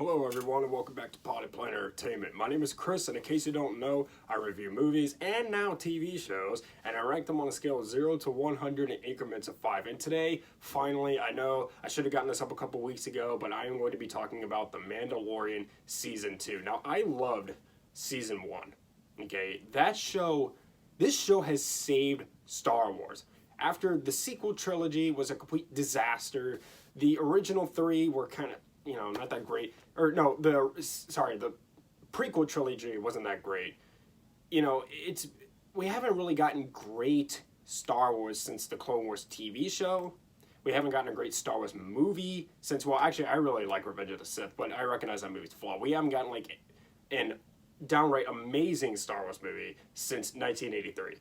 Hello everyone and welcome back to Potted Plant Entertainment. My name is Chris and in case you don't know, I review movies and now TV shows and I rank them on a scale of 0 to 100 in increments of 5. And today, finally, I know I should have gotten this up a couple weeks ago, but I am going to be talking about The Mandalorian Season 2. Now, I loved Season 1. Okay, this show has saved Star Wars. After the sequel trilogy was a complete disaster, the original three were kind of, not that great. Or no, the prequel trilogy wasn't that great. We haven't really gotten great Star Wars since the Clone Wars TV show. We haven't gotten a great Star Wars movie since, well, actually, I really like Revenge of the Sith, but I recognize that movie's flawed. We haven't gotten, like, an downright amazing Star Wars movie since 1983.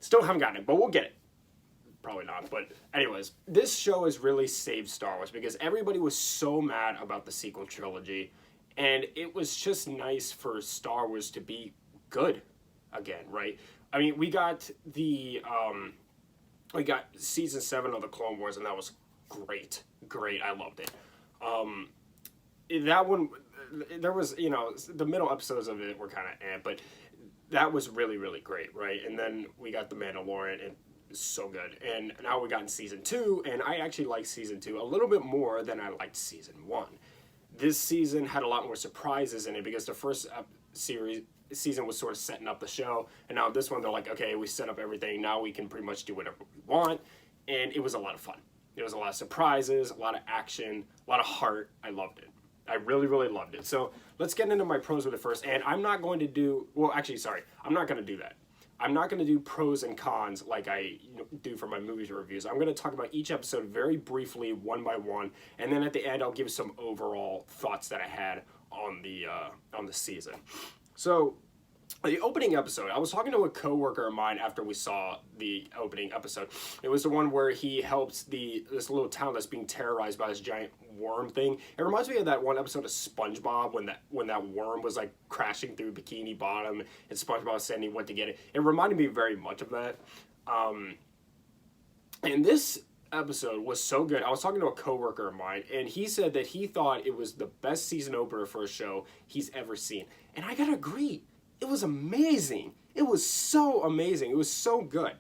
Still haven't gotten it, but we'll get it. Probably not, but anyways, this show has really saved Star Wars because everybody was so mad about the sequel trilogy, and it was just nice for Star Wars to be good again, right? I mean, we got season 7 of the Clone Wars, and that was great. I loved it. That one, there was, the middle episodes of it were kind of but that was really, really great, right? And then we got The Mandalorian, and so good. And now we got in season 2, and I actually like season 2 a little bit more than I liked season 1. This season had a lot more surprises in it because the first season was sort of setting up the show, and now this one they're like, okay, we set up everything, now we can pretty much do whatever we want, and it was a lot of fun. There was a lot of surprises, a lot of action, a lot of heart. I loved it. I really, really loved it. So let's get into my pros with it first, and I'm not going to do, I'm not going to do that. I'm not going to do pros and cons like I do for my movies reviews. I'm going to talk about each episode very briefly, one by one, and then at the end I'll give some overall thoughts that I had on the season. So, the opening episode, I was talking to a coworker of mine after we saw the opening episode. It was the one where he helps this little town that's being terrorized by this giant worm thing. It reminds me of that one episode of SpongeBob when that worm was like crashing through Bikini Bottom and SpongeBob said he went to get it. It reminded me very much of that. And this episode was so good. I was talking to a coworker of mine, and he said that he thought it was the best season opener for a show he's ever seen. And I gotta agree. It was amazing. It was so amazing. It was so good.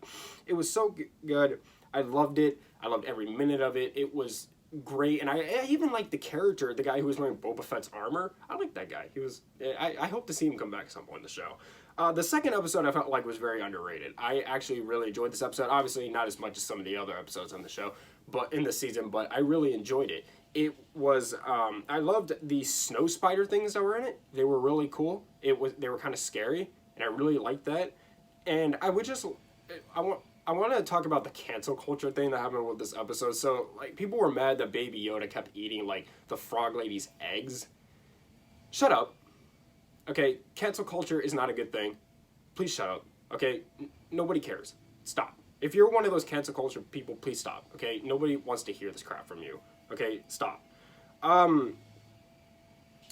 It was so good. I loved it. I loved every minute of it. It was great. And I even liked the character, the guy who was wearing Boba Fett's armor. I liked that guy. I hope to see him come back at some point in the show. The second episode I felt like was very underrated. I actually really enjoyed this episode. Obviously not as much as some of the other episodes on the show, but in the season, but I really enjoyed it. It was, I loved the snow spider things that were in it. They were really cool. They were kind of scary, and I really liked that. And I want to talk about the cancel culture thing that happened with this episode. So, like, people were mad that Baby Yoda kept eating, like, the frog lady's eggs. Shut up. Okay, cancel culture is not a good thing. Please shut up. Okay, nobody cares. Stop. If you're one of those cancel culture people, please stop. Okay, nobody wants to hear this crap from you. Okay, stop.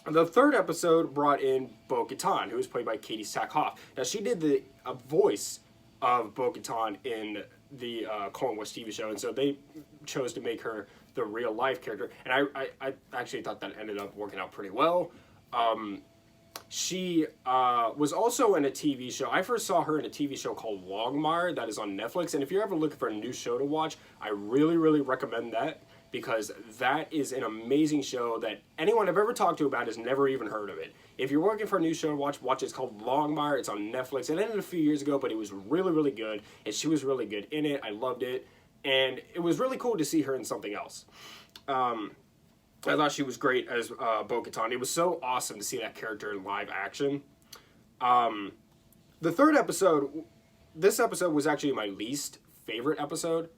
The third episode brought in Bo-Katan, who was played by Katie Sackhoff. Now, she did the voice of Bo-Katan in the Clone Wars TV show, and so they chose to make her the real-life character. And I actually thought that ended up working out pretty well. She was also in a TV show. I first saw her in a TV show called Longmire that is on Netflix. And if you're ever looking for a new show to watch, I really, really recommend that because that is an amazing show that anyone I've ever talked to about has never even heard of it. If you're looking for a new show to watch it. It's called Longmire. It's on Netflix. It ended a few years ago, but it was really, really good. And she was really good in it. I loved it. And it was really cool to see her in something else. I thought she was great as Bo-Katan. It was so awesome to see that character in live action. The third episode, this episode was actually my least favorite episode.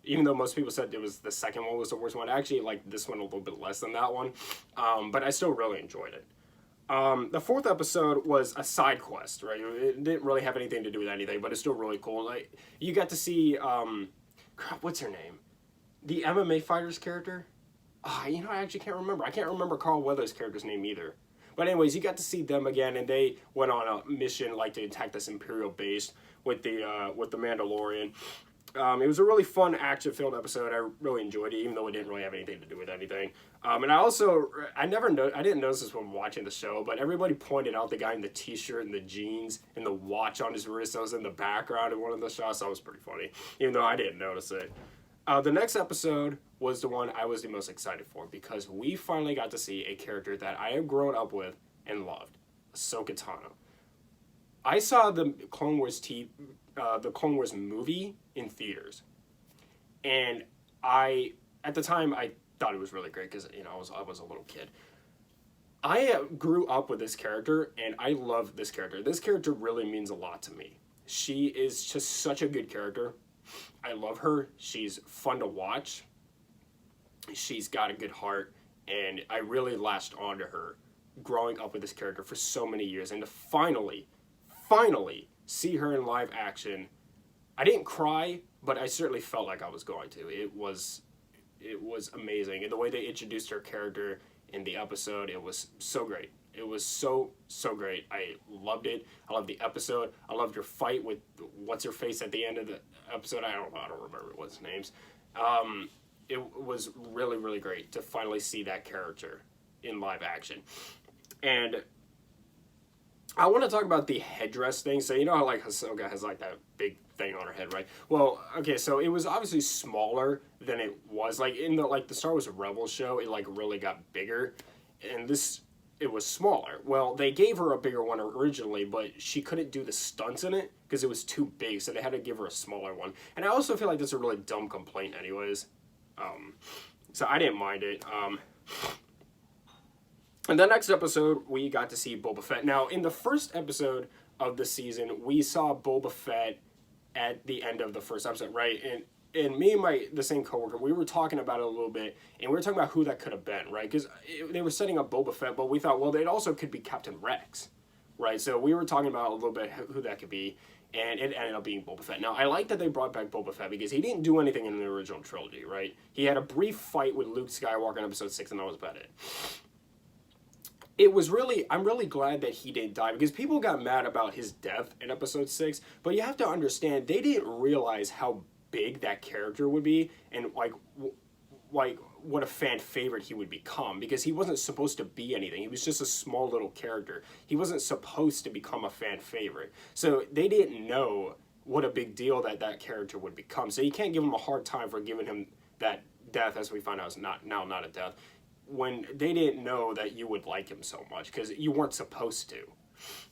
Even though most people said it was the second one was the worst one. I actually liked this one a little bit less than that one. But I still really enjoyed it. The fourth episode was a side quest, right? It didn't really have anything to do with anything, but it's still really cool. Like, you got to see, what's her name? The MMA fighter's character? I actually can't remember. I can't remember Carl Weathers' character's name either. But anyways, you got to see them again, and they went on a mission like to attack this Imperial base with the Mandalorian. It was a really fun action-filled episode. I really enjoyed it, even though it didn't really have anything to do with anything. And I didn't notice this when watching the show, but everybody pointed out the guy in the t-shirt and the jeans and the watch on his wrist that was in the background in one of the shots. That was pretty funny, even though I didn't notice it. The next episode was the one I was the most excited for because we finally got to see a character that I have grown up with and loved, Ahsoka Tano. I saw the Clone Wars movie in theaters, and at the time I thought it was really great because I was a little kid. I grew up with this character, and I love this character. This character really means a lot to me. She is just such a good character. I love her. She's fun to watch. She's got a good heart, and I really latched onto her growing up with this character for so many years, and to finally see her in live action. I didn't cry, but I certainly felt like I was going to. It was amazing, and the way they introduced her character in the episode, it was so great. It was so great. I loved it. I loved the episode. I loved her fight with what's her face at the end of the episode. I don't remember what's names. It was really great to finally see that character in live action. And I want to talk about the headdress thing. So you know how like Ahsoka has like that big thing on her head, right? Well, okay, so it was obviously smaller than it was. Like in the Star Wars Rebels show, it like really got bigger, and it was smaller. Well, they gave her a bigger one originally, but she couldn't do the stunts in it because it was too big, so they had to give her a smaller one. And I also feel like that's a really dumb complaint anyways. So I didn't mind it. In the next episode, we got to see Boba Fett. Now, in the first episode of the season, we saw Boba Fett at the end of the first episode, right? And me and the same coworker, we were talking about it a little bit, and we were talking about who that could have been, right? Because they were setting up Boba Fett, but we thought, well, it also could be Captain Rex, right? So we were talking about a little bit who that could be, and it ended up being Boba Fett. Now, I like that they brought back Boba Fett because he didn't do anything in the original trilogy, right? He had a brief fight with Luke Skywalker in episode 6, and that was about it. I'm really glad that he didn't die because people got mad about his death in episode 6, but you have to understand, they didn't realize how big that character would be and like what a fan favorite he would become because he wasn't supposed to be anything. He was just a small little character. He wasn't supposed to become a fan favorite. So they didn't know what a big deal that character would become. So you can't give him a hard time for giving him that death, as we find out is not a death, when they didn't know that you would like him so much because you weren't supposed to,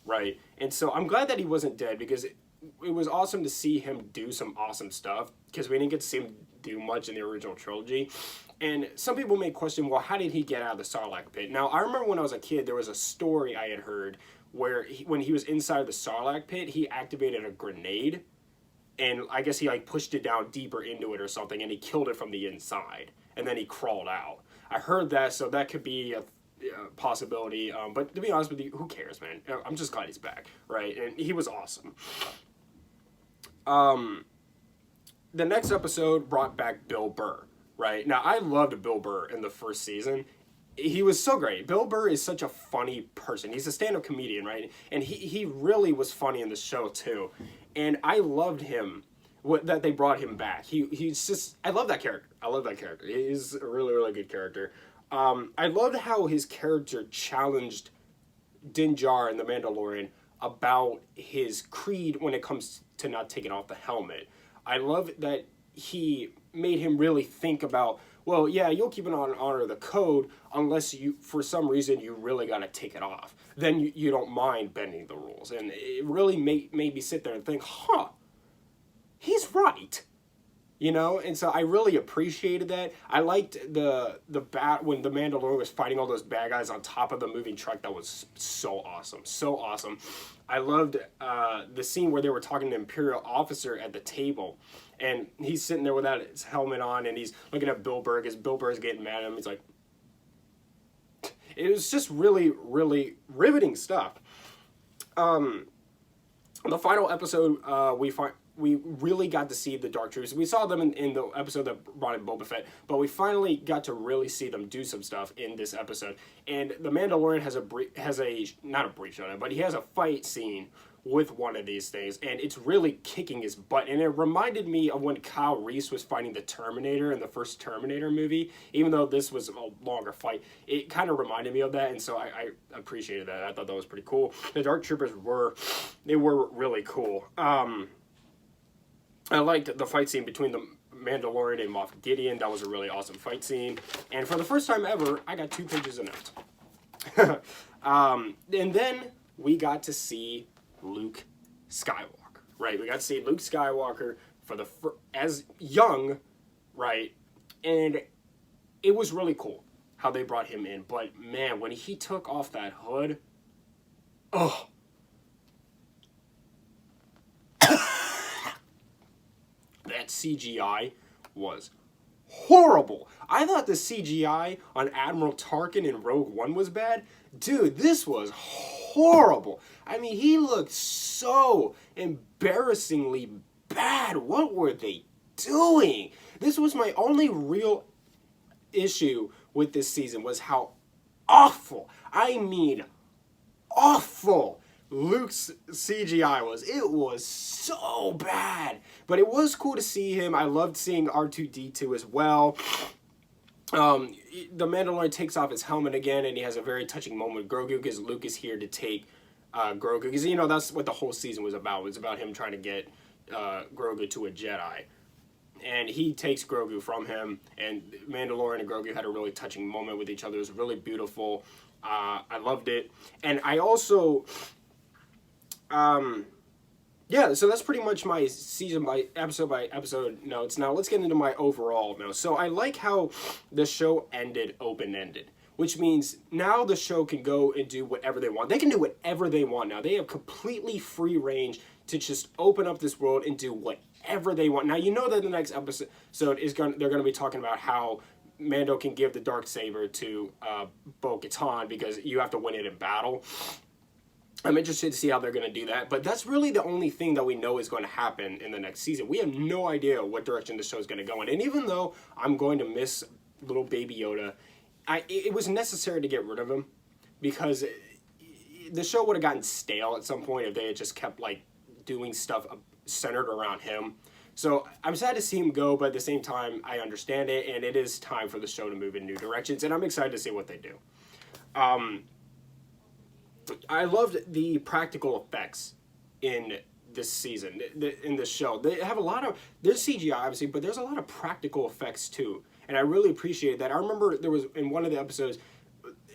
right? And so I'm glad that he wasn't dead because it was awesome to see him do some awesome stuff because we didn't get to see him do much in the original trilogy. And some people may question, well, how did he get out of the Sarlacc pit? Now, I remember when I was a kid, there was a story I had heard where when he was inside the Sarlacc pit, he activated a grenade, and I guess he like pushed it down deeper into it or something, and he killed it from the inside, and then he crawled out. I heard that, so that could be a possibility, but to be honest with you, who cares, man? I'm just glad he's back, right? And he was awesome. The next episode brought back Bill Burr, right? Now, I loved Bill Burr in the first season. He was so great. Bill Burr is such a funny person. He's a stand-up comedian, right? And he really was funny in the show, too. And I loved him, that they brought him back. He's just, I love that character. I love that character. He's a really good character. I loved how his character challenged Din Djarin in The Mandalorian about his creed when it comes to not taking off the helmet. I love that he made him really think about, well, yeah, you'll keep it on honor the code unless you, for some reason, you really got to take it off. Then you don't mind bending the rules. And it really made me sit there and think, he's right. You know, and so I really appreciated that. I liked when the Mandalorian was fighting all those bad guys on top of the moving truck. That was so awesome, so awesome. I loved the scene where they were talking to an Imperial officer at the table, and he's sitting there without his helmet on, and he's looking at Bill Burr because Bill Burr's getting mad at him. He's like, it was just really riveting stuff. The final episode, we really got to see the Dark Troopers. We saw them in the episode that brought in Boba Fett, but we finally got to really see them do some stuff in this episode. And the Mandalorian has not a brief showdown, but he has a fight scene with one of these things, and it's really kicking his butt. And it reminded me of when Kyle Reese was fighting the Terminator in the first Terminator movie. Even though this was a longer fight, it kind of reminded me of that, and so I appreciated that. I thought that was pretty cool. The Dark Troopers were really cool. I liked the fight scene between the Mandalorian and Moff Gideon. That was a really awesome fight scene. And for the first time ever, I got 2 pages of notes. And then we got to see Luke Skywalker, right? We got to see Luke Skywalker as young, right? And it was really cool how they brought him in. But man, when he took off that hood, oh. That CGI was horrible. I thought the CGI on Admiral Tarkin in Rogue One was bad. Dude, this was horrible. I mean, he looked so embarrassingly bad. What were they doing? This was my only real issue with this season, was how awful, I mean awful, Luke's CGI was. It was so bad. But it was cool to see him. I loved seeing R2-D2 as well. The Mandalorian takes off his helmet again, and he has a very touching moment with Grogu, because Luke is here to take Grogu. Because, you know, that's what the whole season was about. It was about him trying to get Grogu to a Jedi. And he takes Grogu from him, and Mandalorian and Grogu had a really touching moment with each other. It was really beautiful. I loved it. And I also... yeah, so that's pretty much my season by episode notes. Now let's get into my overall notes. So I like how the show ended open-ended, which means now the show can go and do whatever they want. They can do whatever they want now. They have completely free range to just open up this world and do whatever they want. Now, you know that the next episode they're going to be talking about how Mando can give the Darksaber to Bo-Katan, because you have to win it in battle. I'm interested to see how they're going to do that, but that's really the only thing that we know is going to happen in the next season. We have no idea what direction the show is going to go in, and even though I'm going to miss little baby Yoda, it was necessary to get rid of him, because the show would have gotten stale at some point if they had just kept like doing stuff centered around him. So I'm sad to see him go, but at the same time, I understand it, and it is time for the show to move in new directions, and I'm excited to see what they do. I loved the practical effects in this season, in this show. They have a lot of, there's CGI obviously, but there's a lot of practical effects too. And I really appreciate that. I remember there was, in one of the episodes,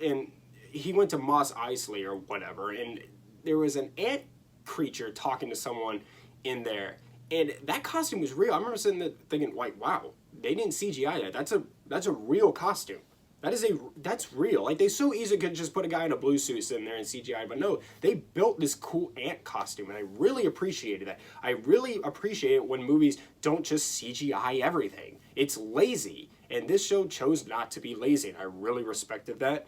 and he went to Mos Eisley or whatever, and there was an ant creature talking to someone in there. And that costume was real. I remember sitting there thinking, like, wow, they didn't CGI that. That's a real costume. That's real. Like, they so easily could just put a guy in a blue suit sitting there and CGI, but no, they built this cool ant costume, and I really appreciated that. I really appreciate it when movies don't just CGI everything. It's lazy, and this show chose not to be lazy, and I really respected that.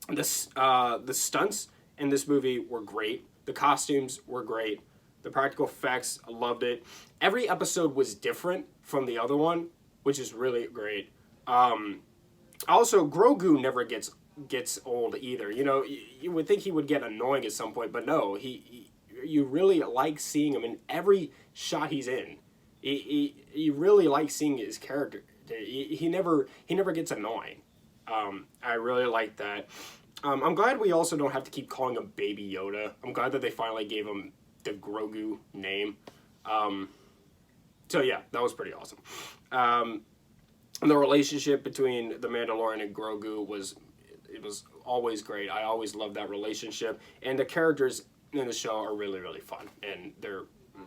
The stunts in this movie were great. The costumes were great. The practical effects, I loved it. Every episode was different from the other one, which is really great. Also, Grogu never gets old either. You know, you would think he would get annoying at some point, but no, you really like seeing him in every shot he's in. You really like seeing his character. He never gets annoying. I really like that. I'm glad we also don't have to keep calling him Baby Yoda. I'm glad that they finally gave him the Grogu name. So yeah, that was pretty awesome. The relationship between the Mandalorian and Grogu was always great. I always loved that relationship, and the characters in the show are really, really fun, and they're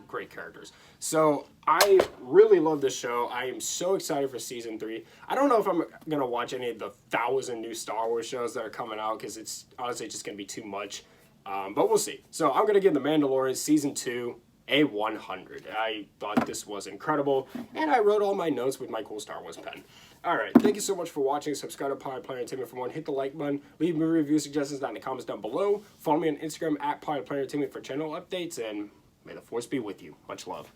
great characters. So I really love this show. I am so excited for season 3. I don't know if I'm gonna watch any of the 1,000 new Star Wars shows that are coming out, because it's honestly just gonna be too much. But we'll see. So I'm gonna give The Mandalorian season 2 a 100. I thought this was incredible, and I wrote all my notes with my cool Star Wars pen. Alright, thank you so much for watching. Subscribe to Pilot Planet Entertainment for more, and hit the like button. Leave me review suggestions down in the comments down below. Follow me on Instagram at Pilot Planet Entertainment for channel updates, and may the Force be with you. Much love.